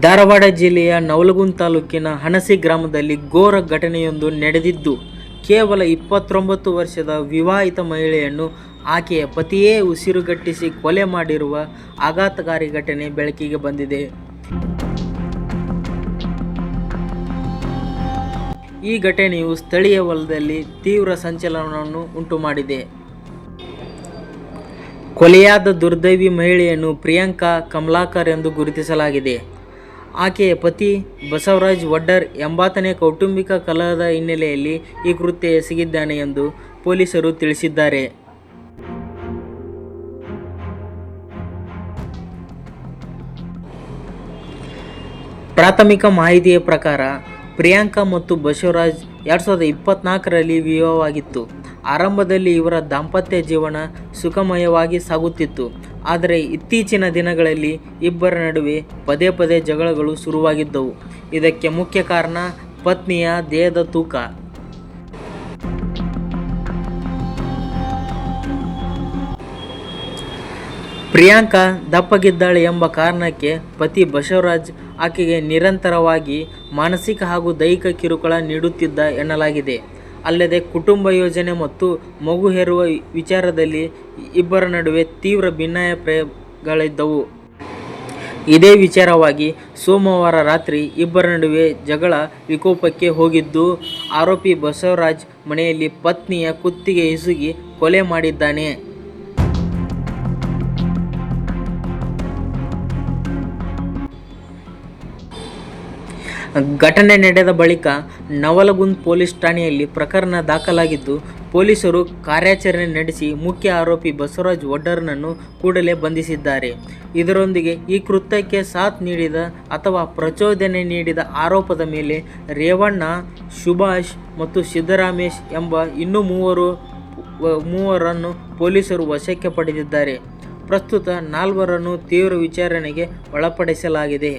ಧಾರವಾಡ ಜಿಲ್ಲೆಯ ನವಲಗುಂದ ತಾಲೂಕಿನ ಹಣಸಿ ಗ್ರಾಮದಲ್ಲಿ ಘೋರ ಘಟನೆಯೊಂದು ನಡೆದಿದ್ದು, ಕೇವಲ 29 ವರ್ಷದ ವಿವಾಹಿತ ಮಹಿಳೆಯನ್ನು ಆಕೆಯ ಪತಿಯೇ ಉಸಿರುಗಟ್ಟಿಸಿ ಕೊಲೆ ಮಾಡಿರುವ ಆಘಾತಕಾರಿ ಘಟನೆ ಬೆಳಕಿಗೆ ಬಂದಿದೆ. ಈ ಘಟನೆಯು ಸ್ಥಳೀಯ ವಲಯದಲ್ಲಿ ತೀವ್ರ ಸಂಚಲನವನ್ನು ಉಂಟುಮಾಡಿದೆ. ಕೊಲೆಯಾದ ದುರ್ದೈವಿ ಮಹಿಳೆಯನ್ನು ಪ್ರಿಯಾಂಕಾ ಕಮಲಾಕರ್ ಎಂದು ಗುರುತಿಸಲಾಗಿದೆ. ಆಕೆಯ ಪತಿ ಬಸವರಾಜ್ ವಡ್ಡರ್ ಎಂಬಾತನೇ ಕೌಟುಂಬಿಕ ಕಲಹದ ಹಿನ್ನೆಲೆಯಲ್ಲಿ ಈ ಕೃತ್ಯ ಎಸಗಿದ್ದಾನೆ ಎಂದು ಪೊಲೀಸರು ತಿಳಿಸಿದ್ದಾರೆ. ಪ್ರಾಥಮಿಕ ಮಾಹಿತಿಯ ಪ್ರಕಾರ ಪ್ರಿಯಾಂಕಾ ಮತ್ತು ಬಸವರಾಜ್ 2024ರಲ್ಲಿ ವಿವಾಹವಾಗಿತ್ತು. ಆರಂಭದಲ್ಲಿ ಇವರ ದಾಂಪತ್ಯ ಜೀವನ ಸುಖಮಯವಾಗಿ ಸಾಗುತ್ತಿತ್ತು. ಆದರೆ ಇತ್ತೀಚಿನ ದಿನಗಳಲ್ಲಿ ಇಬ್ಬರ ನಡುವೆ ಪದೇ ಪದೇ ಜಗಳಗಳು ಶುರುವಾಗಿದ್ದವು. ಇದಕ್ಕೆ ಮುಖ್ಯ ಕಾರಣ ಪತ್ನಿಯ ದೇಹದ ತೂಕ. ಪ್ರಿಯಾಂಕಾ ದಪ್ಪಗಿದ್ದಾಳೆ ಎಂಬ ಕಾರಣಕ್ಕೆ ಪತಿ ಬಸವರಾಜ್ ಆಕೆಗೆ ನಿರಂತರವಾಗಿ ಮಾನಸಿಕ ಹಾಗೂ ದೈಹಿಕ ಕಿರುಕುಳ ನೀಡುತ್ತಿದ್ದ ಎನ್ನಲಾಗಿದೆ. ಅಲ್ಲದೆ ಕುಟುಂಬ ಯೋಜನೆ ಮತ್ತು ಮಗು ಹೆರುವ ವಿಚಾರದಲ್ಲಿ ಇಬ್ಬರ ನಡುವೆ ತೀವ್ರ ಭಿನ್ನಾಭಿಪ್ರಾಯಗಳಿದ್ದವು. ಇದೇ ವಿಚಾರವಾಗಿ ಸೋಮವಾರ ರಾತ್ರಿ ಇಬ್ಬರ ನಡುವೆ ಜಗಳ ವಿಕೋಪಕ್ಕೆ ಹೋಗಿದ್ದು, ಆರೋಪಿ ಬಸವರಾಜ್ ಮನೆಯಲ್ಲಿ ಪತ್ನಿಯ ಕುತ್ತಿಗೆ ಹಿಸುಕಿ ಕೊಲೆ ಮಾಡಿದ್ದಾನೆ. ಘಟನೆ ನಡೆದ ಬಳಿಕ ನವಲಗುಂದ ಪೊಲೀಸ್ ಠಾಣೆಯಲ್ಲಿ ಪ್ರಕರಣ ದಾಖಲಾಗಿದ್ದು, ಪೊಲೀಸರು ಕಾರ್ಯಾಚರಣೆ ನಡೆಸಿ ಮುಖ್ಯ ಆರೋಪಿ ಬಸವರಾಜ್ ವಡ್ಡರ್ನನ್ನು ಕೂಡಲೇ ಬಂಧಿಸಿದ್ದಾರೆ. ಇದರೊಂದಿಗೆ ಈ ಕೃತ್ಯಕ್ಕೆ ಸಾಥ್ ನೀಡಿದ ಅಥವಾ ಪ್ರಚೋದನೆ ನೀಡಿದ ಆರೋಪದ ಮೇಲೆ ರೇವಣ್ಣ, ಸುಭಾಷ್ ಮತ್ತು ಸಿದ್ದರಾಮೇಶ್ ಎಂಬ ಇನ್ನೂ ಮೂವರನ್ನು ಪೊಲೀಸರು ವಶಕ್ಕೆ ಪಡೆದಿದ್ದಾರೆ. ಪ್ರಸ್ತುತ 4 ತೀವ್ರ ವಿಚಾರಣೆಗೆ ಒಳಪಡಿಸಲಾಗಿದೆ.